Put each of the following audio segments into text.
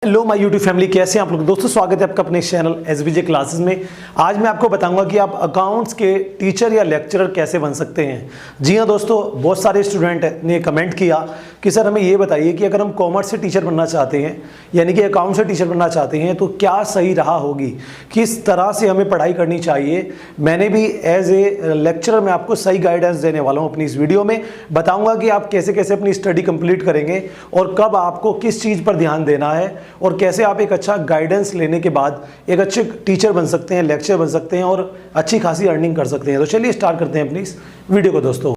Hello my YouTube family, कैसे हैं आप लोग। दोस्तों स्वागत है आपका अपने चैनल एसबीजे क्लासेस में। आज मैं आपको बताऊंगा कि आप अकाउंट्स के टीचर या लेक्चरर कैसे बन सकते हैं। जी हां दोस्तों, बहुत सारे स्टूडेंट ने कमेंट किया कि सर हमें ये बताइए कि अगर हम कॉमर्स से टीचर बनना चाहते हैं यानी कि अकाउंट से टीचर बनना चाहते हैं तो क्या सही राह होगी, किस तरह से हमें पढ़ाई करनी चाहिए। मैंने भी एज ए लेक्चरर मैं आपको सही गाइडेंस देने वाला हूँ। अपनी इस वीडियो में बताऊँगा कि आप कैसे कैसे अपनी स्टडी कंप्लीट करेंगे और कब आपको किस चीज़ पर ध्यान देना है और कैसे आप एक अच्छा गाइडेंस लेने के बाद एक अच्छे टीचर बन सकते हैं, लेक्चर बन सकते हैं और अच्छी खासी अर्निंग कर सकते हैं। तो चलिए स्टार्ट करते हैं अपनी इस वीडियो को दोस्तों।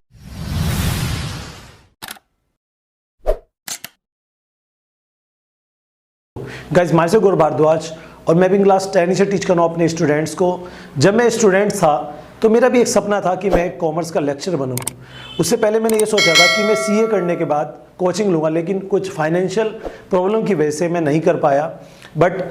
गाइस, माय सेल्फ गौरव भारद्वाज और मैं भी क्लास 10 से टीच कर रहा हूँ अपने स्टूडेंट्स को। जब मैं स्टूडेंट था तो मेरा भी एक सपना था कि मैं कॉमर्स का लेक्चर बनूं। उससे पहले मैंने ये सोचा था कि मैं सीए करने के बाद कोचिंग लूँगा, लेकिन कुछ फाइनेंशियल प्रॉब्लम की वजह से मैं नहीं कर पाया। बट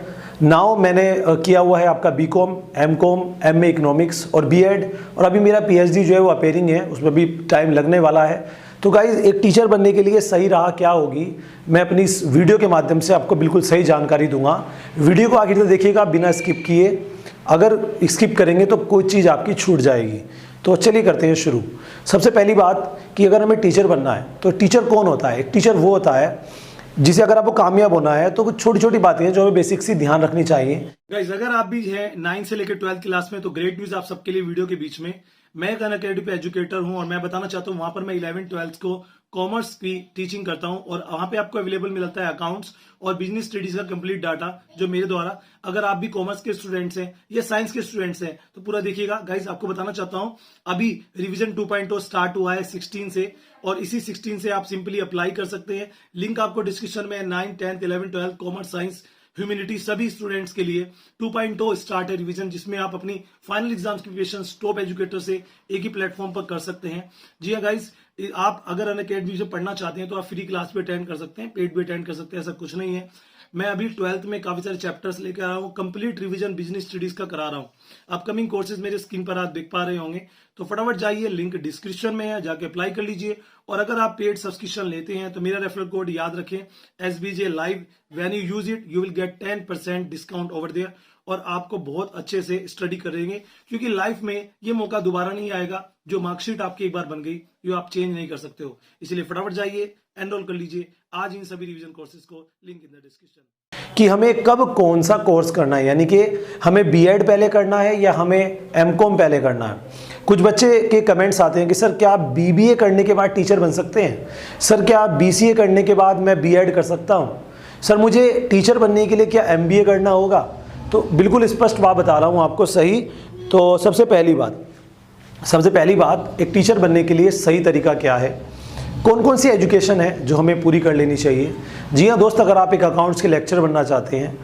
नाउ मैंने किया हुआ है आपका बीकॉम, एमकॉम, एमए इकोनॉमिक्स और बीएड, और अभी मेरा पीएचडी जो है वो अपेयरिंग है, उसमें भी टाइम लगने वाला है। तो गाइस, एक टीचर बनने के लिए सही राह क्या होगी, मैं अपनी इस वीडियो के माध्यम से आपको बिल्कुल सही जानकारी दूंगा। वीडियो को आखिर तक देखिएगा बिना स्किप किए। अगर स्किप करेंगे तो कोई चीज़ आपकी छूट जाएगी। तो चलिए करते हैं शुरू। सबसे पहली बात कि अगर हमें टीचर बनना है तो टीचर कौन होता है। एक टीचर वो होता है जिसे अगर आपको कामयाब होना है तो कुछ छोटी छोटी बातें हैं जो हमें बेसिक सी ध्यान रखनी चाहिए। गाइस, अगर आप भी है 9 से लेकर 12th क्लास में तो ग्रेट न्यूज आप सबके लिए वीडियो के बीच में। मैं एक अनअकैडमी एजुकेटर हूं और मैं बताना चाहता हूं वहां पर मैं 11th 12th को कॉमर्स की टीचिंग करता हूं और वहां पे आपको अवेलेबल मिलता है अकाउंट्स और बिजनेस स्टडीज का कंप्लीट डाटा जो मेरे द्वारा। अगर आप भी कॉमर्स के स्टूडेंट्स हैं या साइंस के स्टूडेंट्स हैं तो पूरा देखिएगा। गाइस, आपको बताना चाहता हूं अभी रिवीजन 2.0 स्टार्ट हुआ है 16 से, और इसी 16 से आप सिंपली अप्लाई कर सकते हैं। लिंक आपको डिस्क्रिप्शन में 9, 10, 11, 12 कॉमर्स, साइंस, ह्यूमैनिटी सभी स्टूडेंट्स के लिए 2.0 स्टार्ट है रिवीजन, जिसमें आप अपनी फाइनल एग्जाम्स की प्रिपरेशन टॉप एजुकेटर से एक ही प्लेटफॉर्म पर कर सकते हैं। जी हाँ गाइस, आप अगर अनअकैडमी से पढ़ना चाहते हैं तो आप फ्री क्लास भी अटेंड कर सकते हैं, पेड भी अटेंड कर सकते हैं, ऐसा कुछ नहीं है। मैं अभी 12th में काफी सारे चैप्टर्स लेकर आ रहा हूँ, कंप्लीट रिवीजन बिजनेस स्टडीज का करा रहा हूँ। अपकमिंग कोर्सेज मेरे स्क्रीन पर आप देख पा रहे होंगे, तो फटाफट जाइए, लिंक डिस्क्रिप्शन में है, जाके अप्लाई कर लीजिए। और अगर आप पेड सब्सक्रिप्शन लेते हैं तो मेरा रेफरल कोड याद रखें, SBJ live. When you use it you will get 10% discount over there और आपको बहुत अच्छे से स्टडी करेंगे, क्योंकि लाइफ में ये मौका दोबारा नहीं आएगा। जो मार्कशीट आपकी एक बार बन गई ये आप चेंज नहीं कर सकते हो, इसलिए फटाफट जाइए, एनरोल कर लीजिए आज इन सभी रिवीजन कोर्सेज को, लिंक इन द डिस्क्रिप्शन। कि हमें कब कौन सा कोर्स करना है, यानी कि हमें बीएड पहले करना है या हमें एमकॉम पहले करना है। कुछ बच्चे के कमेंट्स आते हैं कि सर क्या आप बीबीए करने के बाद टीचर बन सकते हैं, सर क्या आप बीसीए करने के बाद मैं बीएड कर सकता हूं, सर मुझे टीचर बनने के लिए क्या एमबीए करना होगा। तो बिल्कुल स्पष्ट बात बता रहा हूं आपको सही। तो सबसे पहली बात एक टीचर बनने के लिए सही तरीका क्या है, कौन कौन सी एजुकेशन है जो हमें पूरी कर लेनी चाहिए। जी हाँ दोस्त, अगर आप एक अकाउंट्स के लेक्चर बनना चाहते हैं,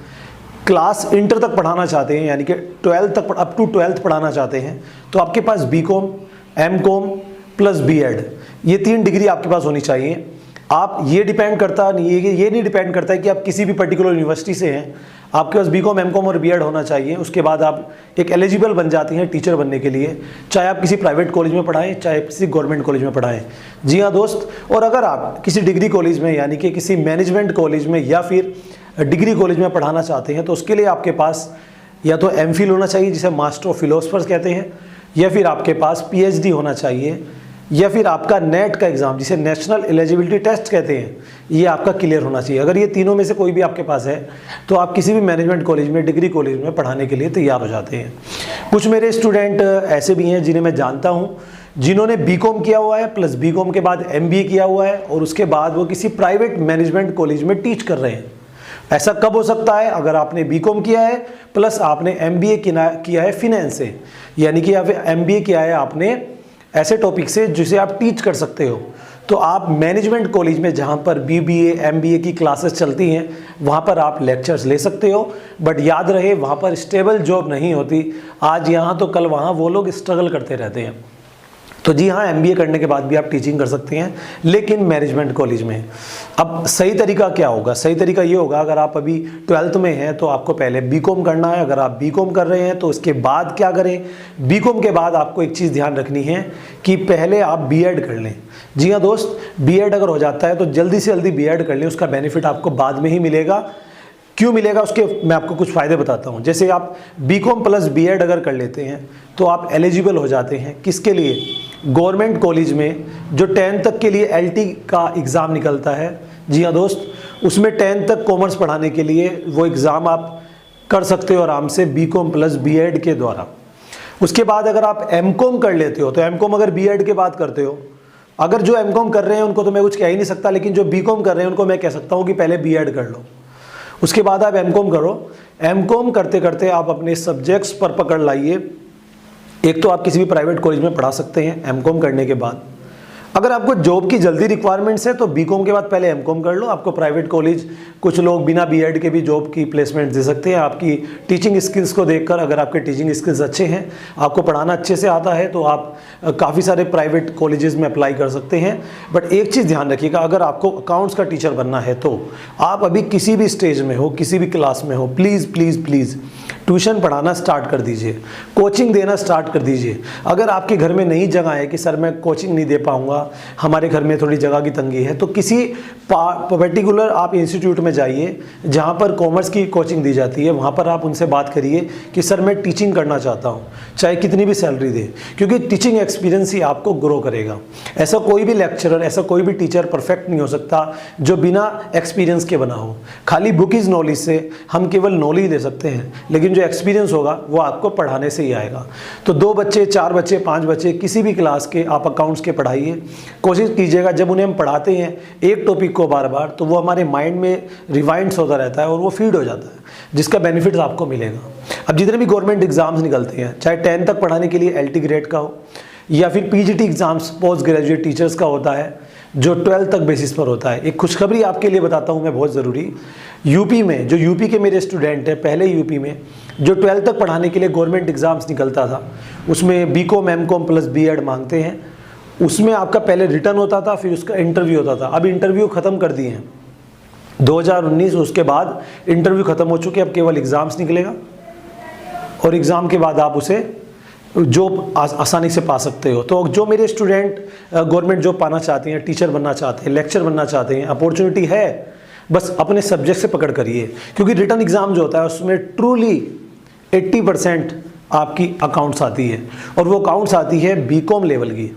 क्लास इंटर तक पढ़ाना चाहते हैं यानी कि 12th तक अप टू 12th पढ़ाना चाहते हैं, तो आपके पास बीकॉम, एमकॉम प्लस बीएड ये 3 डिग्री आपके पास होनी चाहिए। आप ये डिपेंड करता नहीं है, ये नहीं डिपेंड करता है कि आप किसी भी पर्टिकुलर यूनिवर्सिटी से हैं, आपके पास बीकॉम, एमकॉम और बीएड होना चाहिए। उसके बाद आप एक एलिजिबल बन जाती हैं टीचर बनने के लिए, चाहे आप किसी प्राइवेट कॉलेज में पढ़ाएं चाहे किसी गवर्नमेंट कॉलेज में पढ़ाएं। जी हाँ दोस्त, और अगर आप किसी डिग्री कॉलेज में यानी कि किसी मैनेजमेंट कॉलेज में या फिर डिग्री कॉलेज में पढ़ाना चाहते हैं तो उसके लिए आपके पास या तो एमफिल होना चाहिए जिसे मास्टर ऑफ फिलोसफर्स कहते हैं, या फिर आपके पास पीएचडी होना चाहिए, या फिर आपका नेट का एग्ज़ाम जिसे नेशनल एलिजिबिलिटी टेस्ट कहते हैं ये आपका क्लियर होना चाहिए। अगर ये तीनों में से कोई भी आपके पास है तो आप किसी भी मैनेजमेंट कॉलेज में, डिग्री कॉलेज में पढ़ाने के लिए तैयार हो जाते हैं। कुछ मेरे स्टूडेंट ऐसे भी हैं जिन्हें मैं जानता हूँ जिन्होंने बीकॉम किया हुआ है प्लस बीकॉम के बाद एमबीए किया हुआ है और उसके बाद वो किसी प्राइवेट मैनेजमेंट कॉलेज में टीच कर रहे हैं। ऐसा कब हो सकता है, अगर आपने बीकॉम किया है प्लस आपने एमबीए किया है फिनेंस से, यानी कि एमबीए किया है आपने ऐसे टॉपिक से जिसे आप टीच कर सकते हो, तो आप मैनेजमेंट कॉलेज में जहाँ पर बीबीए, एमबीए की क्लासेस चलती हैं वहाँ पर आप लेक्चर्स ले सकते हो। बट याद रहे वहाँ पर स्टेबल जॉब नहीं होती, आज यहाँ तो कल वहाँ वो लोग स्ट्रगल करते रहते हैं। तो जी हाँ, एमबीए करने के बाद भी आप टीचिंग कर सकते हैं, लेकिन मैनेजमेंट कॉलेज में। अब सही तरीका क्या होगा, सही तरीका ये होगा, अगर आप अभी 12th में हैं तो आपको पहले बीकॉम करना है। अगर आप बीकॉम कर रहे हैं तो उसके बाद क्या करें, बीकॉम के बाद आपको एक चीज़ ध्यान रखनी है कि पहले आप बीएड कर लें। जी हाँ दोस्त, बीएड अगर हो जाता है तो जल्दी से जल्दी बीएड कर लें, उसका बेनिफिट आपको बाद में ही मिलेगा। क्यों मिलेगा उसके मैं आपको कुछ फ़ायदे बताता हूँ। जैसे आप बीकॉम प्लस बीएड अगर कर लेते हैं तो आप एलिजिबल हो जाते हैं किसके लिए, गवर्नमेंट कॉलेज में जो 10 तक के लिए एलटी का एग्ज़ाम निकलता है। जी हाँ दोस्त, उसमें 10 तक कॉमर्स पढ़ाने के लिए वो एग्ज़ाम आप कर सकते हो आराम से बीकॉम प्लस बीएड के द्वारा। उसके बाद अगर आप एमकॉम कर लेते हो तो एमकॉम अगर बीएड के बाद करते हो, अगर जो एमकॉम कर रहे हैं उनको तो मैं कुछ कह ही नहीं सकता, लेकिन जो बीकॉम कर रहे हैं उनको मैं कह सकता हूँ कि पहले बीएड कर लो, उसके बाद आप एमकॉम करो। एमकॉम करते करते आप अपने सब्जेक्ट्स पर पकड़ लाइए। एक तो आप किसी भी प्राइवेट कॉलेज में पढ़ा सकते हैं एमकॉम करने के बाद। अगर आपको जॉब की जल्दी रिक्वायरमेंट्स है तो बीकॉम के बाद पहले एमकॉम कर लो, आपको प्राइवेट कॉलेज कुछ लोग बिना बीएड के भी जॉब की प्लेसमेंट दे सकते हैं। आपकी टीचिंग स्किल्स को देखकर, अगर आपके टीचिंग स्किल्स अच्छे हैं, आपको पढ़ाना अच्छे से आता है, तो आप काफ़ी सारे प्राइवेट कॉलेजेस में अप्लाई कर सकते हैं। बट एक चीज़ ध्यान रखिएगा, अगर आपको अकाउंट्स का टीचर बनना है तो आप अभी किसी भी स्टेज में हो, किसी भी क्लास में हो, प्लीज़ प्लीज़ प्लीज़ ट्यूशन पढ़ाना स्टार्ट कर दीजिए, कोचिंग देना स्टार्ट कर दीजिए। अगर आपके घर में नहीं जगह है कि सर मैं कोचिंग नहीं दे पाऊँगा, हमारे घर में थोड़ी जगह की तंगी है, तो किसी पर्टिकुलर आप इंस्टीट्यूट में जाइए जहाँ पर कॉमर्स की कोचिंग दी जाती है, वहाँ पर आप उनसे बात करिए कि सर मैं टीचिंग करना चाहता हूँ, चाहे कितनी भी सैलरी दे, क्योंकि टीचिंग एक्सपीरियंस ही आपको ग्रो करेगा। ऐसा कोई भी लेक्चरर, ऐसा कोई भी टीचर परफेक्ट नहीं हो सकता जो बिना एक्सपीरियंस के बना हो। खाली बुक इज़ नॉलेज से हम केवल नॉलेज दे सकते हैं, लेकिन जो एक्सपीरियंस होगा वो आपको पढ़ाने से ही आएगा। तो 2 बच्चे, 4 बच्चे, 5 बच्चे किसी भी क्लास के आप अकाउंट्स के पढ़ाइए। कोशिश कीजिएगा जब उन्हें हम पढ़ाते हैं एक टॉपिक को बार बार, तो वो हमारे माइंड में रिवाइंड्स होता रहता है और वो फीड हो जाता है, जिसका बेनिफिट आपको मिलेगा। अब जितने भी गवर्नमेंट एग्जाम्स निकलते हैं, चाहे 10 तक पढ़ाने के लिए एलटी ग्रेड का हो या फिर PGT exams post graduate teachers का होता है जो 12 तक बेसिस पर होता है। एक खुशखबरी आपके लिए बताता हूँ मैं, बहुत ज़रूरी। यूपी में, जो यूपी के मेरे स्टूडेंट हैं, पहले यूपी में जो 12 तक पढ़ाने के लिए गवर्नमेंट एग्जाम्स निकलता था, उसमें बीकॉम एमकॉम प्लस बीएड मांगते हैं। उसमें आपका पहले रिटर्न होता था, फिर उसका इंटरव्यू होता था। अब इंटरव्यू ख़त्म कर दिए हैं 2019, उसके बाद इंटरव्यू ख़त्म हो चुके, अब केवल एग्ज़ाम्स निकलेगा और एग्ज़ाम के बाद आप उसे जॉब आसानी से पा सकते हो। तो जो मेरे स्टूडेंट गवर्नमेंट जॉब पाना चाहते हैं, टीचर बनना चाहते हैं, लेक्चर बनना चाहते हैं, अपॉर्चुनिटी है, बस अपने सब्जेक्ट से पकड़ करिए। क्योंकि रिटर्न एग्ज़ाम जो होता है उसमें ट्रूली 80% आपकी अकाउंट्स आती है, और वो अकाउंट्स आती है बीकॉम लेवल की।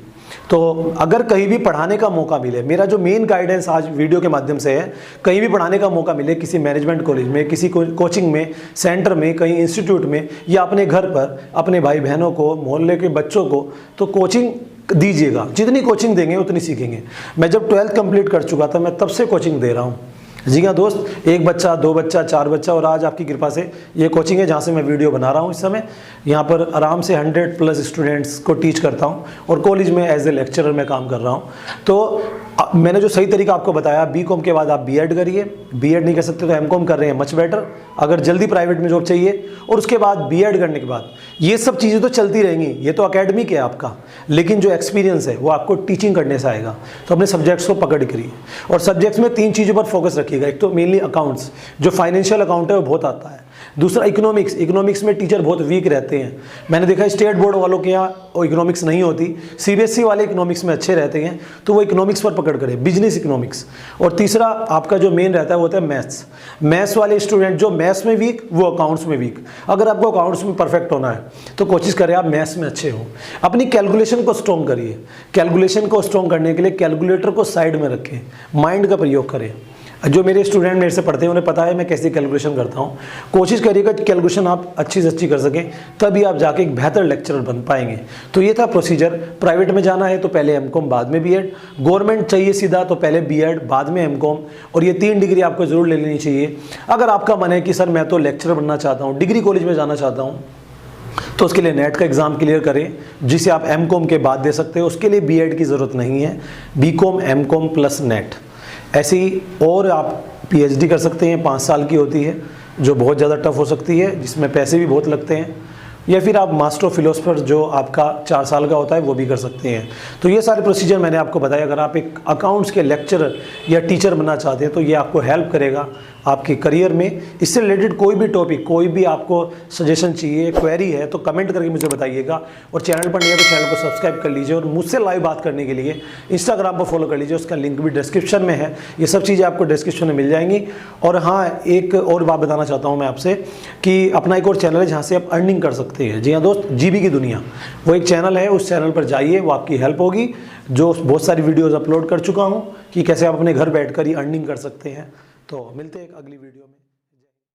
तो अगर कहीं भी पढ़ाने का मौका मिले, मेरा जो मेन गाइडेंस आज वीडियो के माध्यम से है, कहीं भी पढ़ाने का मौका मिले, किसी मैनेजमेंट कॉलेज में, किसी कोचिंग में, सेंटर में, कहीं इंस्टीट्यूट में, या अपने घर पर अपने भाई बहनों को, मोहल्ले के बच्चों को, तो कोचिंग दीजिएगा। जितनी कोचिंग देंगे उतनी सीखेंगे। मैं जब 12th कंप्लीट कर चुका था, मैं तब से कोचिंग दे रहा हूँ। जी हाँ दोस्त, 1 बच्चा, 2 बच्चा, 4 बच्चा, और आज आपकी कृपा से ये कोचिंग है जहाँ से मैं वीडियो बना रहा हूँ इस समय। यहाँ पर आराम से 100+ स्टूडेंट्स को टीच करता हूँ, और कॉलेज में एज ए लेक्चरर मैं काम कर रहा हूँ। तो मैंने जो सही तरीका आपको बताया, बीकॉम के बाद आप बीएड करिए, बीएड नहीं कर सकते तो एमकॉम कर रहे हैं, मच बेटर, अगर जल्दी प्राइवेट में जॉब चाहिए। और उसके बाद बीएड करने के बाद ये सब चीज़ें तो चलती रहेंगी, ये तो एकेडमिक है आपका, लेकिन जो एक्सपीरियंस है वो आपको टीचिंग करने से आएगा। तो अपने सब्जेक्ट्स को पकड़ करिए, और सब्जेक्ट्स में 3 चीज़ों पर फोकस रखिएगा। एक तो मेनली अकाउंट्स, जो फाइनेंशियल अकाउंट है वो बहुत आता है। दूसरा इकोनॉमिक्स, इकोनॉमिक्स में टीचर बहुत वीक रहते हैं। मैंने देखा स्टेट बोर्ड वालों के यहाँ वो इकोनॉमिक्स नहीं होती, सीबीएसई वाले इकोनॉमिक्स में अच्छे रहते हैं, तो वो इकोनॉमिक्स पर पकड़ करें, बिजनेस इकोनॉमिक्स। और तीसरा आपका जो मेन रहता है वो होता है मैथ्स। मैथ्स वाले स्टूडेंट जो मैथ्स में वीक, वो अकाउंट्स में वीक। अगर आपको अकाउंट्स में परफेक्ट होना है तो कोशिश करें आप मैथ्स में अच्छे हो। अपनी कैलकुलेशन को स्ट्रॉन्ग करिए। कैलकुलेशन को स्ट्रॉन्ग करने के लिए कैलकुलेटर को साइड में रखें, माइंड का प्रयोग करें। जो मेरे स्टूडेंट मेरे से पढ़ते हैं उन्हें पता है मैं कैसे कैलकुलेशन करता हूँ। कोशिश करिएगा कि कैलकुलेशन आप अच्छी से अच्छी कर सकें, तभी आप जाके एक बेहतर लेक्चरर बन पाएंगे। तो ये था प्रोसीजर। प्राइवेट में जाना है तो पहले एमकॉम बाद में बीएड, गवर्नमेंट चाहिए सीधा तो पहले बीएड बाद में एमकॉम, और ये 3 डिग्री आपको ज़रूर ले लेनी चाहिए। अगर आपका मन है कि सर मैं तो लेक्चरर बनना चाहता हूँ, डिग्री कॉलेज में जाना चाहता हूँ, तो उसके लिए नेट का एग्ज़ाम क्लियर करें, जिसे आप एमकॉम के बाद दे सकते हो। उसके लिए बीएड की ज़रूरत नहीं है, बीकॉम एमकॉम प्लस नेट। ऐसी और आप पीएचडी कर सकते हैं, 5 साल की होती है, जो बहुत ज़्यादा टफ हो सकती है, जिसमें पैसे भी बहुत लगते हैं। या फिर आप मास्टर ऑफ फिलोसफर जो आपका 4 साल का होता है वो भी कर सकते हैं। तो ये सारे प्रोसीजर मैंने आपको बताया। अगर आप एक अकाउंट्स के लेक्चरर या टीचर बनना चाहते हैं तो ये आपको हेल्प करेगा आपके करियर में। इससे रिलेटेड कोई भी टॉपिक, कोई भी आपको सजेशन चाहिए, क्वेरी है तो कमेंट करके मुझे बताइएगा। और चैनल पर नहीं है तो चैनल को सब्सक्राइब कर लीजिए। और मुझसे लाइव बात करने के लिए इंस्टाग्राम पर फॉलो कर लीजिए, उसका लिंक भी डिस्क्रिप्शन में है। ये सब चीज़ें आपको डिस्क्रिप्शन में मिल जाएंगी। और हाँ, एक और बात बताना चाहता हूँ मैं आपसे कि अपना एक और चैनल है जहाँ से आप अर्निंग कर सकते हैं। जी हाँ दोस्त, जीबी की दुनिया वो एक चैनल है, उस चैनल पर जाइए, वो आपकी हेल्प होगी। जो बहुत सारी वीडियोज़ अपलोड कर चुका हूँ कि कैसे आप अपने घर बैठकर ही अर्निंग कर सकते हैं। तो मिलते हैं एक अगली वीडियो में।